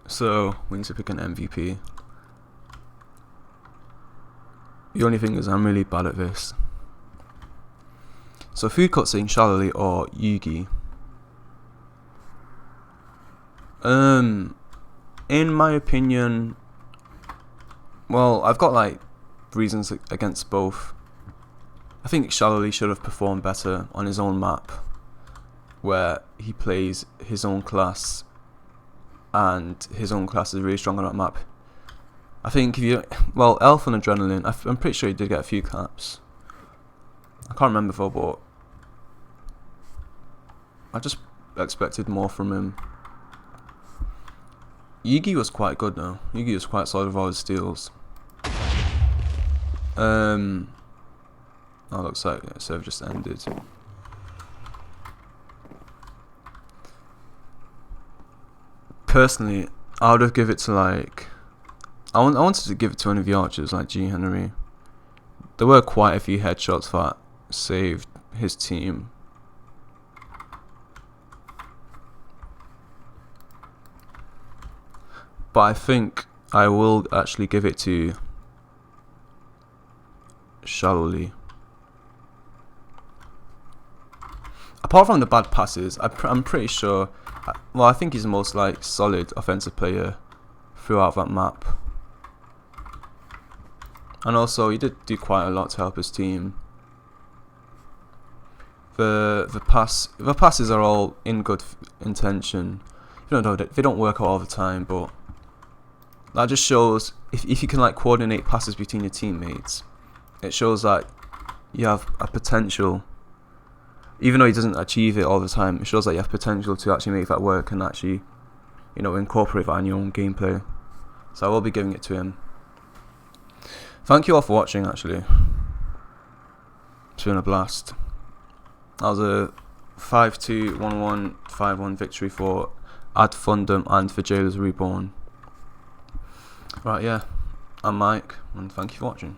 So we need to pick an MVP. The only thing is I'm really bad at this. So food cutscene, Shallowly or Yugi. In my opinion, well, I've got like reasons against both. I think Shallowly should have performed better on his own map, where he plays his own class, and his own class is really strong on that map. I think if you, well, Elf and Adrenaline, I'm pretty sure he did get a few caps. I can't remember though, but I just expected more from him. Yugi was quite good though. Yugi was quite solid with all his steals. Oh, looks like the serve just ended. Personally, I would have given it to like, I wanted to give it to one of the archers like G. Henry. There were quite a few headshots that saved his team. But I think I will actually give it to Shallowly. Apart from the bad passes, I'm pretty sure. Well, I think he's the most like solid offensive player throughout that map. And also, he did do quite a lot to help his team. The passes are all in good intention. You know, they don't work out all the time, but that just shows if you can like coordinate passes between your teammates, it shows that you have a potential. Even though he doesn't achieve it all the time, it shows that you have potential to actually make that work and actually, you know, incorporate that in your own gameplay. So I will be giving it to him. Thank you all for watching, actually. It's been a blast. That was a 5-2, 1-1, 5-1 victory for Fundum and for Jailors Reborn. Right, yeah. I'm Mike, and thank you for watching.